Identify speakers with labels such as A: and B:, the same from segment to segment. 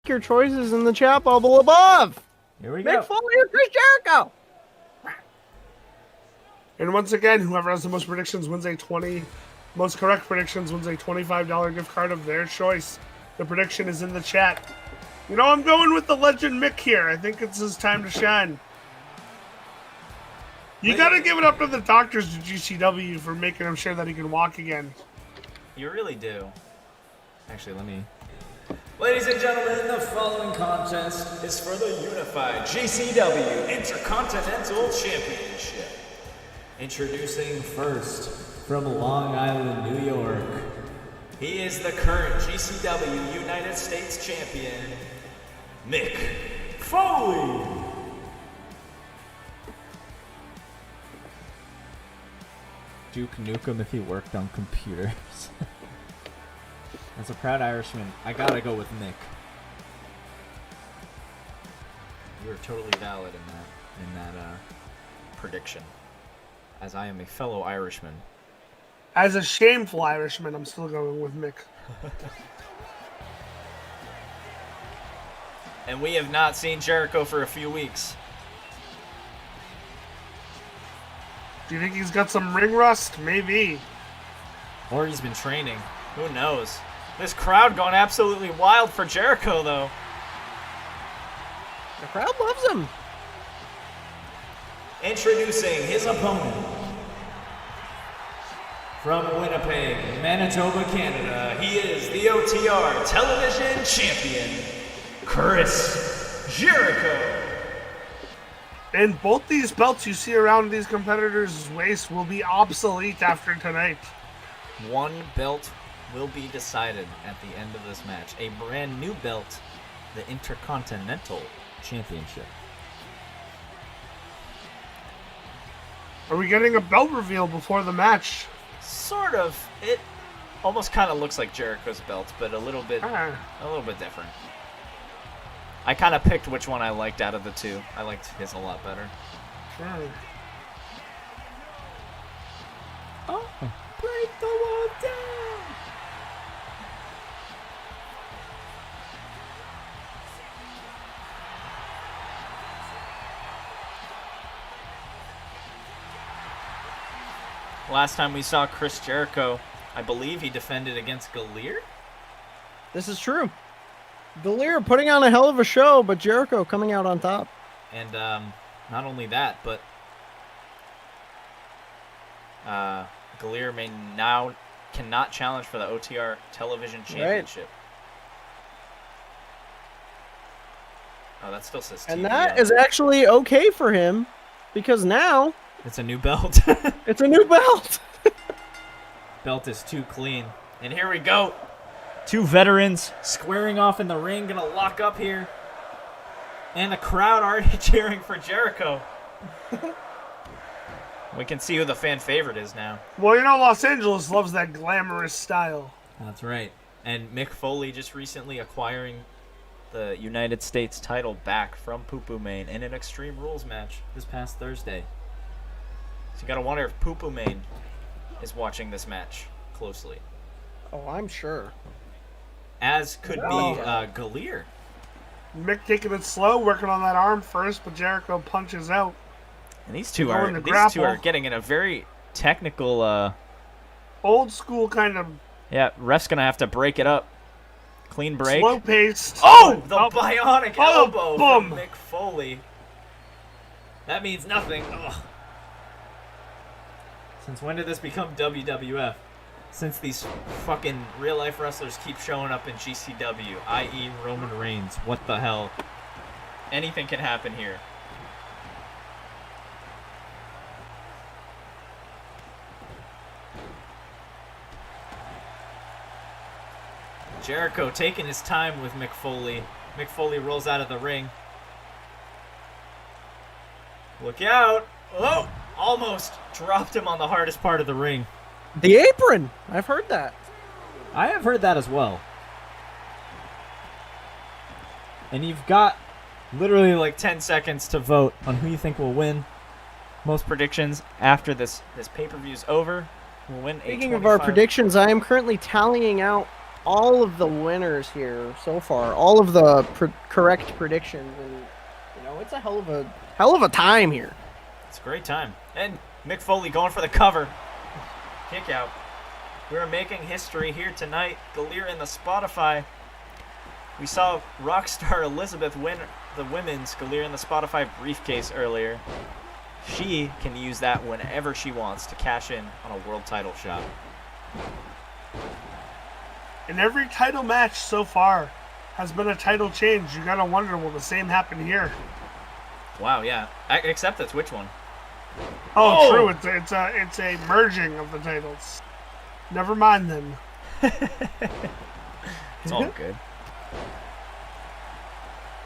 A: your choices in the chat bubble above.
B: Here we go.
A: Mick Foley or Chris Jericho.
C: And once again, whoever has the most predictions wins most correct predictions wins a $25 gift card of their choice. The prediction is in the chat. You know, I'm going with the legend Mick here. I think it's his time to shine. You got to give it up to the doctors at GCW for making him sure that he can walk again.
B: You really do. Actually, let me... Ladies and gentlemen, the following contest is for the unified GCW Intercontinental Championship. Introducing first, from Long Island, New York, he is the current GCW United States Champion, Mick Foley. Duke Nukem if he worked on computers. As a proud Irishman, I gotta go with Mick. You are totally valid in that prediction. As I am a fellow Irishman.
C: As a shameful Irishman, I'm still going with Mick.
B: And we have not seen Jericho for a few weeks.
C: Do you think he's got some ring rust? Maybe.
B: Or he's been training. Who knows? This crowd going absolutely wild for Jericho, though.
A: The crowd loves him.
B: Introducing his opponent. From Winnipeg, Manitoba, Canada, he is the OTR Television Champion, Chris Jericho.
C: And both these belts you see around these competitors' waist will be obsolete after tonight.
B: One belt will be decided at the end of this match. A brand new belt, the Intercontinental Championship.
C: Are we getting a belt reveal before the match?
B: Sort of. It almost kind of looks like Jericho's belt, but a little bit different. I kind of picked which one I liked out of the two. I liked his a lot better.
C: Sure.
B: Oh, break the wall down! Last time we saw Chris Jericho, I believe he defended against Galeer?
A: This is true. Galeer putting on a hell of a show, but Jericho coming out on top.
B: And not only that, but Galeer cannot challenge for the OTR Television Championship. Right. Oh, that still says TV.
A: And that is actually okay for him, because now...
B: It's a new belt.
A: It's a new belt.
B: Belt is too clean. And here we go. Two veterans squaring off in the ring, gonna lock up here. And the crowd already cheering for Jericho. We can see who the fan favorite is now.
C: Well, you know, Los Angeles loves that glamorous style.
B: That's right. And Mick Foley just recently acquiring the United States title back from Poo Poo Main in an Extreme Rules match this past Thursday. So you gotta wonder if Poo Poo Main is watching this match closely.
A: Oh, I'm sure.
B: As could be Galeer.
C: Mick taking it slow, working on that arm first, but Jericho punches out.
B: And these two are getting in a very technical
C: old school kind of...
B: Yeah, ref's gonna have to break it up. Clean break.
C: Slow paced.
B: Oh! The bionic elbow
C: boom.
B: from Mick Foley. That means nothing. Ugh. Since when did this become WWF? Since these fucking real-life wrestlers keep showing up in GCW, i.e. Roman Reigns. What the hell? Anything can happen here. Jericho taking his time with Mick Foley. Mick Foley rolls out of the ring. Look out! Oh! Almost dropped him on the hardest part of the ring.
A: The apron! I've heard that.
B: I have heard that as well. And you've got literally like 10 seconds to vote on who you think will win. Most predictions after this pay-per-view is over will win.
A: Speaking of our predictions, I am currently tallying out all of the winners here so far, all of the correct predictions, and it's a hell of a time here.
B: It's a great time. And Mick Foley going for the cover. Kick out. We're making history here tonight. Galeer in the Spotify. We saw Rockstar Elizabeth win the women's Galeer in the Spotify briefcase earlier. She can use that whenever she wants to cash in on a world title shot.
C: And every title match so far has been a title change. You gotta wonder, will the same happen here?
B: Wow, yeah. Except that's which one?
C: Oh, true. It's a merging of the titles. Never mind then.
B: It's all good.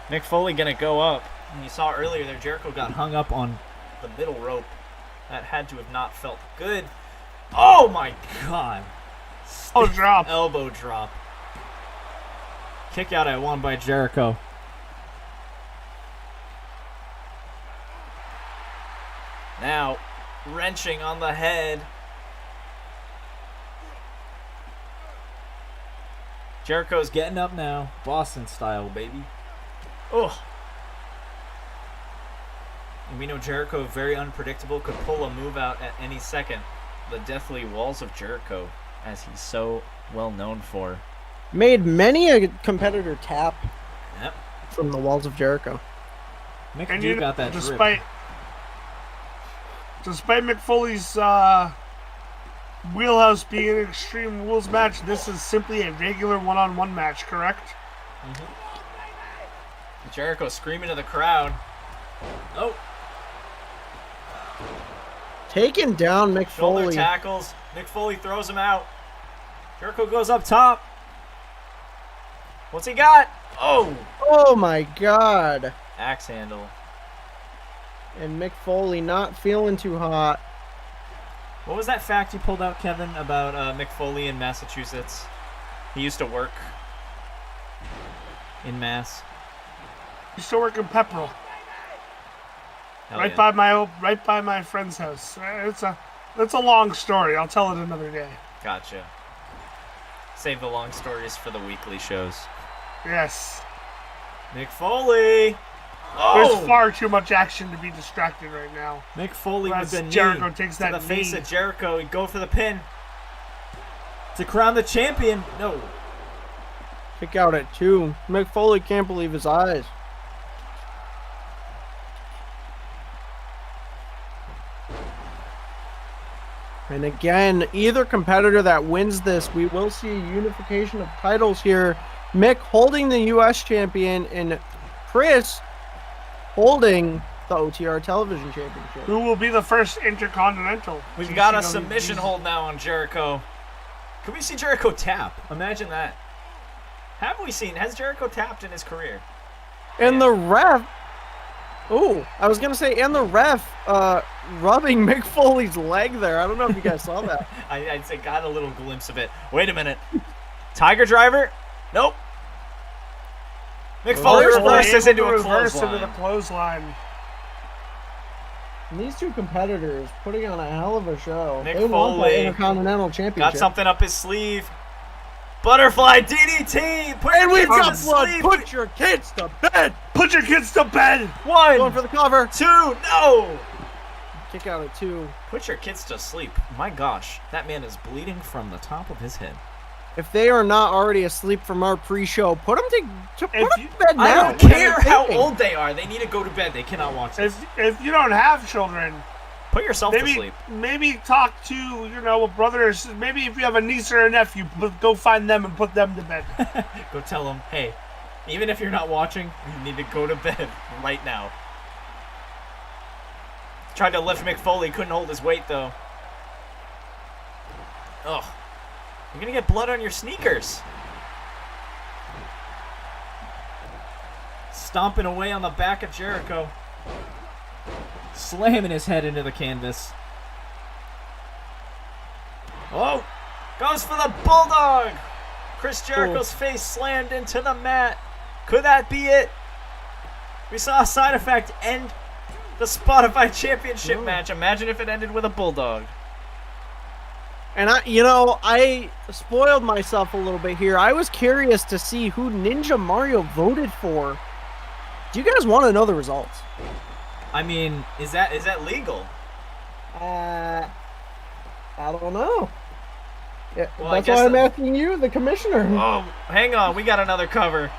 B: Mick Foley gonna go up. And you saw earlier there, Jericho got hung up on the middle rope. That had to have not felt good. Oh my God!
C: Oh, drop.
B: Elbow drop. Kick out at one by Jericho. Now, wrenching on the head. Jericho's getting up now. Boston style, baby. Oh. And we know Jericho, very unpredictable, could pull a move out at any second. The deathly walls of Jericho, as he's so well known for.
A: Made many a competitor tap
B: Yep.
A: from the walls of Jericho.
B: Mick
C: And
B: do got that
C: despite Mick Foley's wheelhouse being an Extreme Rules match, this is simply a regular one-on-one match, correct?
B: Mm-hmm. Jericho screaming to the crowd. Oh.
A: Taking down Mick
B: Shoulder
A: Foley.
B: tackles. Mick Foley throws him out. Jericho goes up top. What's he got? Oh.
A: Oh my God.
B: Axe handle.
A: And Mick Foley not feeling too hot.
B: What was that fact you pulled out, Kevin, about Mick Foley in Massachusetts? He used to work in Mass.
C: He used to work in Pepperell,
B: Hell
C: right
B: yeah.
C: by my friend's house. It's a long story. I'll tell it another day.
B: Gotcha. Save the long stories for the weekly shows.
C: Yes.
B: Mick Foley.
C: There's
B: Oh!
C: far too much action to be distracted right now.
B: Mick Foley with
C: As
B: the
C: Jericho
B: knee
C: takes
B: to
C: that
B: the face
C: knee.
B: of Jericho. He'd go for the pin. To crown the champion. No.
A: Kick out at 2. Mick Foley can't believe his eyes. And again, either competitor that wins this, we will see a unification of titles here. Mick holding the U.S. champion and Chris holding the OTR Television Championship.
C: Who will be the first Intercontinental?
B: We've got a
C: GCW.
B: submission hold now on Jericho. Can we see Jericho tap? Imagine that. Has Jericho tapped in his career?
A: And the ref, I was going to say, and the ref rubbing Mick Foley's leg there. I don't know if you guys saw that.
B: I'd say got a little glimpse of it. Wait a minute. Tiger driver? Nope. Mick Foley reverses into a
C: clothesline.
A: And these two competitors putting on a hell of a show.
B: Mick
A: They want the
B: Foley
A: Intercontinental Championship.
B: got something up his sleeve. Butterfly DDT. Put
A: And
B: your
A: we've
B: kids
A: got
B: to
A: blood.
B: sleep.
A: Put your kids to bed.
C: Put your kids to bed.
B: 1,
A: Going for the cover.
B: 2, no.
A: Kick out at 2.
B: Put your kids to sleep. My gosh, that man is bleeding from the top of his head.
A: If they are not already asleep from our pre-show, put them to bed now.
B: I don't care how old they are. They need to go to bed. They cannot watch this.
C: If you don't have children,
B: Put yourself to sleep.
C: Maybe talk to, a brother or sister. Maybe if you have a niece or a nephew, go find them and put them to bed.
B: Go tell them, hey, even if you're not watching, you need to go to bed right now. Tried to lift Mick Foley, couldn't hold his weight though. Ugh. You're gonna get blood on your sneakers. Stomping away on the back of Jericho. Slamming his head into the canvas. Oh! Goes for the Bulldog! Chris Jericho's face slammed into the mat. Could that be it? We saw a side effect end the Spotify Championship match. Imagine if it ended with a Bulldog.
A: And I spoiled myself a little bit here. I was curious to see who Ninja Mario voted for. Do you guys want to know the results?
B: I mean, is that legal?
A: I don't know. Yeah,
B: Well,
A: that's why I'm asking you, the commissioner.
B: Oh, hang on. We got another cover.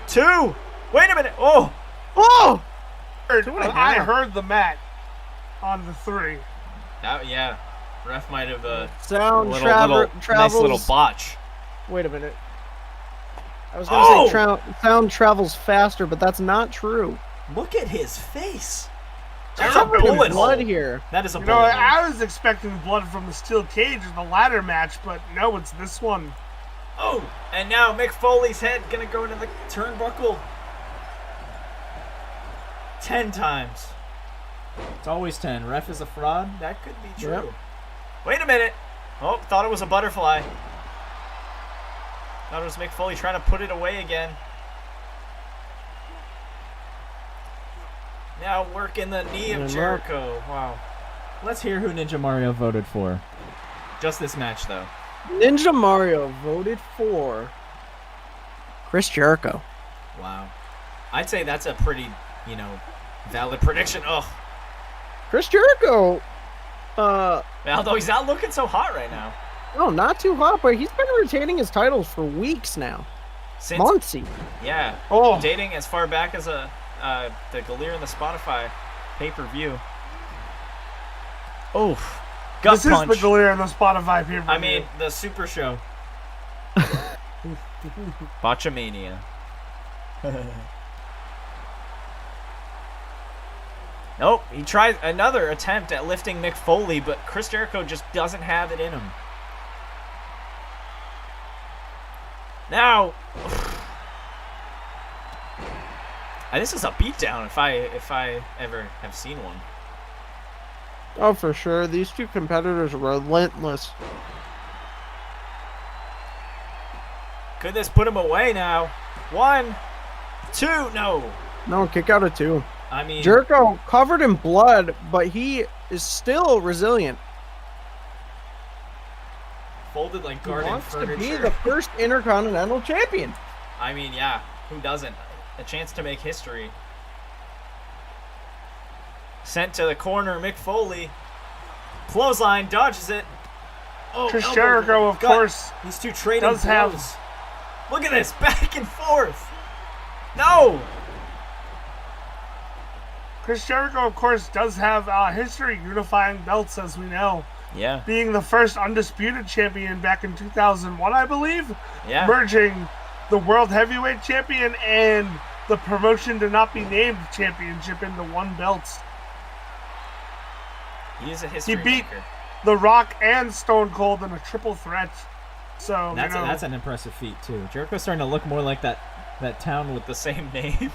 B: 2. Wait a minute. Oh.
A: Oh!
C: I heard the mat on the 3.
B: Yeah. Ref might have
A: sound
B: travels. Nice little botch.
A: Wait a minute. I was going to say sound travels faster, but that's not true.
B: Look at his face.
A: There's
B: There's a bullet
A: blood
B: hole.
A: here.
B: That is a bullet hole.
C: I was expecting blood from the steel cage in the ladder match, but no, it's this one.
B: Oh, and now Mick Foley's head gonna go into the turnbuckle 10 times. It's always 10. Ref is a fraud. That could be true.
A: Yep.
B: Wait a minute. Oh, thought it was a butterfly. Thought it was Mick Foley trying to put it away again. Now working the knee of Jericho. Wow. Let's hear who Ninja Mario voted for. Just this match, though.
A: Ninja Mario voted for Chris Jericho.
B: Wow. I'd say that's a pretty, valid prediction. Oh.
A: Chris Jericho,
B: Although he's not looking so hot right now.
A: no, not too hot, but he's been retaining his titles for weeks now.
B: Since,
A: Months.
B: yeah.
C: Oh.
B: Dating as far back as the Galeer and the Spotify pay-per-view. Oof. Gut
C: This
B: punch.
C: is the Galeer and the Spotify pay-per-view.
B: I mean, the Super Show. Botchamania. Nope, he tries another attempt at lifting Mick Foley, but Chris Jericho just doesn't have it in him. Now, this is a beatdown if I ever have seen one.
A: Oh, for sure. These two competitors are relentless.
B: Could this put him away now? 1, 2, no.
A: No, kick out of 2.
B: I mean,
A: Jericho covered in blood, but he is still resilient.
B: folded like
A: He
B: garden
A: wants
B: furniture.
A: to be the first Intercontinental Champion.
B: I mean, yeah, who doesn't? A chance to make history. Sent to the corner, Mick Foley. Clothesline, dodges it. Oh,
C: Chris
B: elbow
C: Jericho, of
B: gut.
C: course,
B: These two trading
C: does have-
B: blows. Look at this, back and forth. No.
C: Chris Jericho, of course, does have history unifying belts, as we know.
B: Yeah.
C: Being the first undisputed champion back in 2001, I believe.
B: Yeah.
C: Merging the World Heavyweight Champion and the promotion to not be named championship into one belt.
B: He is a history
C: beat
B: maker.
C: The Rock and Stone Cold in a triple threat. So,
B: That's an impressive feat, too. Jericho's starting to look more like that town with the same name.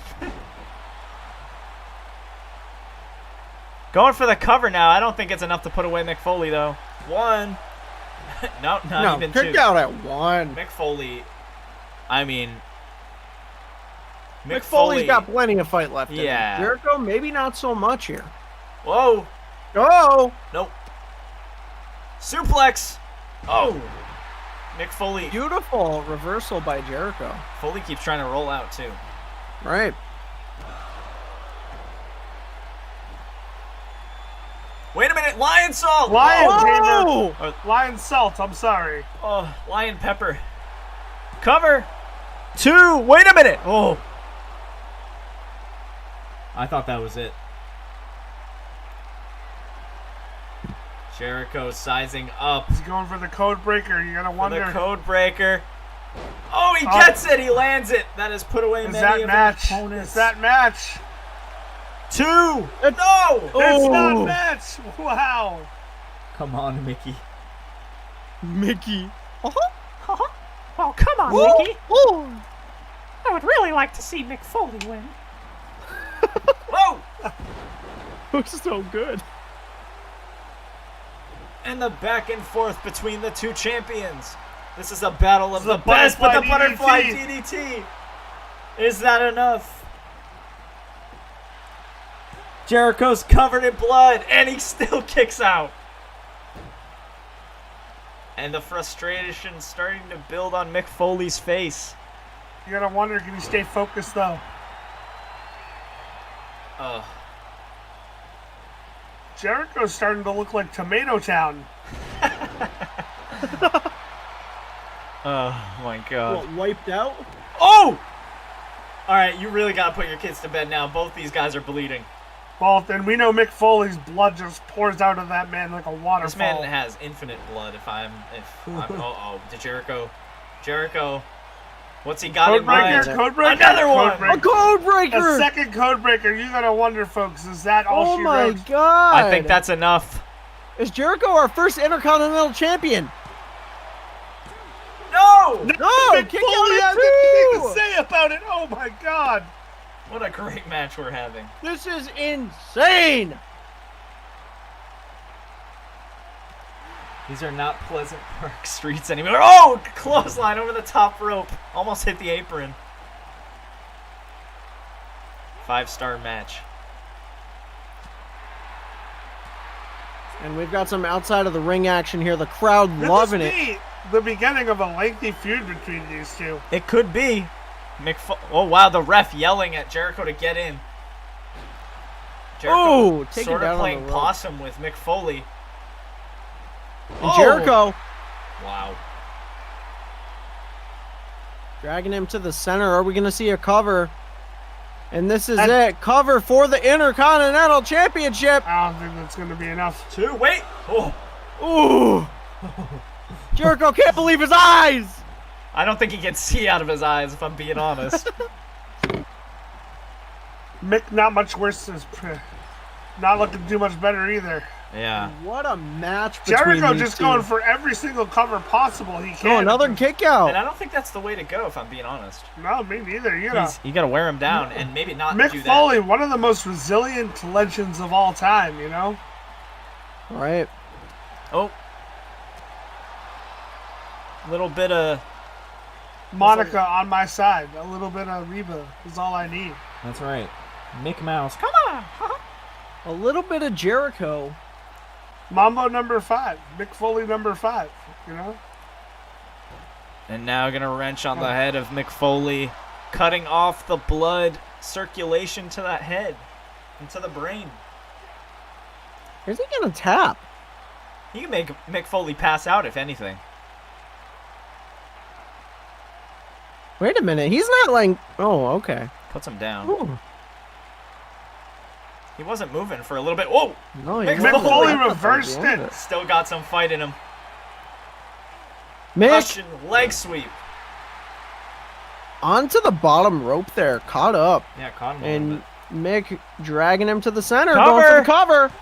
B: Going for the cover now. I don't think it's enough to put away Mick Foley, though. 1. No, not even 2.
A: Kicked out at 1.
B: Mick Foley. I mean,
A: Mick Foley's got plenty of fight left in him.
B: Yeah.
A: Jericho, maybe not so much here.
B: Whoa.
A: Oh!
B: Nope. Suplex. Oh. Mick Foley.
A: Beautiful reversal by Jericho.
B: Foley keeps trying to roll out, too.
A: Right.
B: Wait a minute. Lion Salt.
C: Lion
A: Oh!
C: Tamer. Lion Salt, I'm sorry.
B: Oh, Lion Pepper. Cover. 2. Wait a minute. Oh. I thought that was it. Jericho sizing up.
C: He's going for the code breaker. You gotta
B: For
C: wonder.
B: the code breaker. Oh, he gets it. He lands it. That has put away
C: Is
B: many
C: that
B: of
C: match?
B: his opponents.
C: Is that match?
B: 2. No.
C: It's
A: Oh.
C: not match. Wow.
B: Come on, Mickey.
A: Mickey.
D: Well, come on,
A: Oh,
D: Mickey.
A: oh.
D: I would really like to see Mick Foley win.
B: Whoa.
A: Looks so good.
B: And the back and forth between the two champions. This is a battle of
C: This
B: the
C: is a
B: best, but the
C: butterfly
B: butterfly DDT. Is that enough? Jericho's covered in blood, and he still kicks out. And the frustration starting to build on Mick Foley's face.
C: You gotta wonder, can he stay focused though? Jericho's starting to look like Tomato Town.
B: Oh my god.
A: What, wiped out?
B: Oh! Alright, you really gotta put your kids to bed now. Both these guys are bleeding.
C: Both, and we know Mick Foley's blood just pours out of that man like a waterfall.
B: This man has infinite blood to Jericho. What's he got in mind?
C: Code breaker.
B: Another one!
A: A code breaker!
C: A second code breaker. You gotta wonder, folks, is that all she
A: my
C: wrote?
A: god!
B: I think that's enough.
A: Is Jericho our first Intercontinental Champion?
B: No!
A: No!
C: Mick
A: Kick
C: Foley
A: out
C: has
A: at
C: anything to say about it. Oh my god!
B: What a great match we're having.
A: This is insane!
B: These are not Pleasant Park streets anymore. Oh! Clothesline over the top rope. Almost hit the apron. 5-star match.
A: And we've got some outside of the ring action here. The crowd loving it.
C: The beginning of a lengthy feud between these two.
B: It could be. Oh, wow. The ref yelling at Jericho to get in. Jericho
A: Take
B: sort
A: it down
B: of
A: on
B: playing
A: the rope.
B: possum with Mick Foley.
A: And Jericho
B: Wow.
A: dragging him to the center. Are we going to see a cover? And this is it. Cover for the Intercontinental Championship.
C: I don't think that's going to be enough.
B: 2. Wait. Oh.
A: Ooh. Jericho can't believe his eyes.
B: I don't think he can see out of his eyes, if I'm being honest.
C: Mick, not much worse. Not looking too much better either.
B: Yeah.
A: What a match between
C: Jericho
A: these
C: just
A: two.
C: going for every single cover possible he can.
A: Oh, another kick out.
B: And I don't think that's the way to go, if I'm being honest.
C: No, me neither. You know,
B: You got to wear him down and maybe not
C: Mick
B: do that.
C: Foley, one of the most resilient legends of all time. You know.
A: All right.
B: Oh. Little bit of...
C: Monica on my side. A little bit of Reba is all I need.
B: That's right. Mick Mouse.
D: Come on.
A: A little bit of Jericho.
C: Mambo number 5. Mick Foley number 5. You know.
B: And now going to wrench on the head of Mick Foley, cutting off the blood circulation to that head and to the brain.
A: Is he going to tap?
B: He can make Mick Foley pass out, if anything.
A: Wait a minute. He's not like... Oh, okay.
B: Puts him down.
A: Ooh.
B: He wasn't moving for a little bit. Whoa!
A: No,
B: Mick
C: Mick
B: Foley
C: Foley
A: That's
C: reversed
A: the end of
C: it.
B: Still got some fight in him.
A: Mick
B: Russian leg sweep.
A: onto the bottom rope there. Caught up.
B: Yeah, caught him a little
A: And
B: bit.
A: Mick dragging him to the center.
B: Cover.
A: Going for the cover.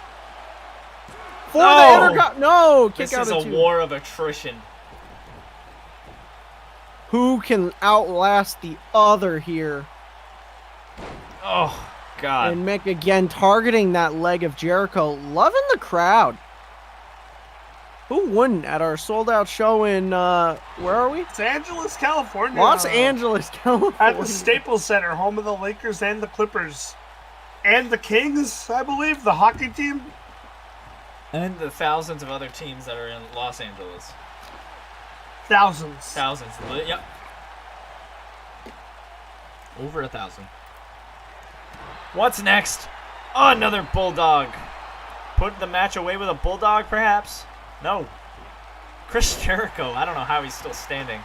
A: For
B: No.
A: the Intercon... No! Kick
B: This
A: out
B: is
A: of
B: a
A: 2.
B: war of attrition.
A: Who can outlast the other here?
B: Oh, God.
A: And Mick again targeting that leg of Jericho. Loving the crowd. Who wouldn't at our sold-out show in, where are we?
C: Los Angeles, California.
A: Los Angeles, California.
C: At the Staples Center, home of the Lakers and the Clippers. And the Kings, I believe, the hockey team.
B: And the thousands of other teams that are in Los Angeles.
C: Thousands.
B: Thousands. Yep. Over 1,000. What's next? Oh, another bulldog. Put the match away with a bulldog, perhaps? No. Chris Jericho. I don't know how he's still standing.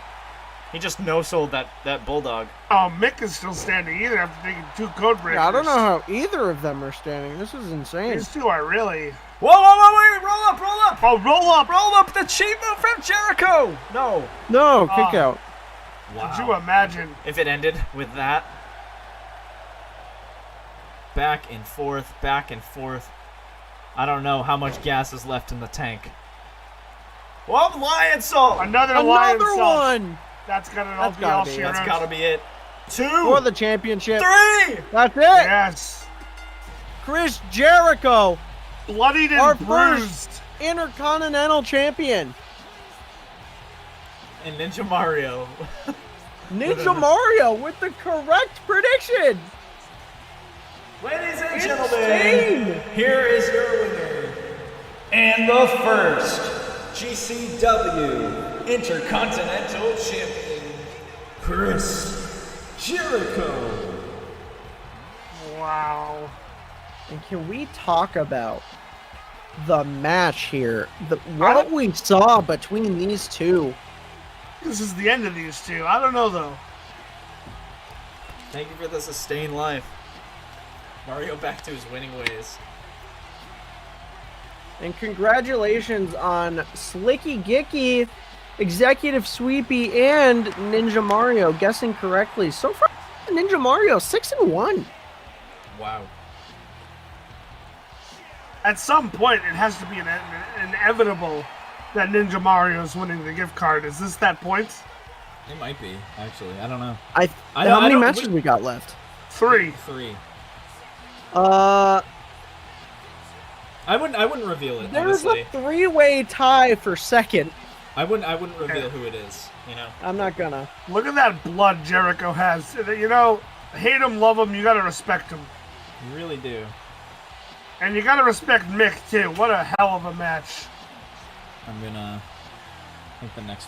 B: He just no-sold that bulldog.
C: Oh, Mick is still standing either after taking 2 code breakers.
A: Yeah, I don't know how either of them are standing. This is insane.
C: These 2 are really...
B: Whoa, whoa, whoa, wait, roll up, roll up!
C: Oh, roll up!
B: Roll up the cheap move from Jericho! No.
A: No, kick out.
C: Could you imagine?
B: If it ended with that. Back and forth, back and forth. I don't know how much gas is left in the tank. Whoa, lion salt!
C: Another lion
A: Another
C: salt.
A: one
C: That's gonna
A: That's
C: be all
A: gotta be.
C: she
B: That's
C: wrote.
B: gotta be it. 2,
A: for the championship.
B: 3!
A: That's it.
C: Yes.
A: Chris Jericho,
C: Bloodied
A: our
C: and bruised.
A: first Intercontinental Champion.
B: And Ninja Mario.
A: Ninja Mario with the correct prediction.
B: Ladies and
A: Insane.
B: gentlemen, here is your winner. And the first GCW Intercontinental Champion, Chris Jericho.
C: Wow.
A: And can we talk about the match here? What we saw between these two.
C: This is the end of these two. I don't know, though.
B: Thank you for the sustained life. Mario back to his winning ways.
A: And congratulations on Slicky Gicky, Executive Sweepy, and Ninja Mario guessing correctly. So far, Ninja Mario 6-1.
B: Wow.
C: At some point, it has to be inevitable that Ninja Mario's winning the gift card. Is this that point?
B: It might be, actually. I don't know.
A: How many matches we got left?
C: 3.
B: 3.
A: Uh,
B: I wouldn't reveal it,
A: there's
B: honestly.
A: a 3-way tie for second.
B: I wouldn't reveal who it is, you know?
A: I'm not gonna.
C: Look at that blood Jericho has. You know, hate him, love him, you gotta respect him.
B: You really do.
C: And you gotta respect Mick, too. What a hell of a match.
B: I'm gonna... I think the next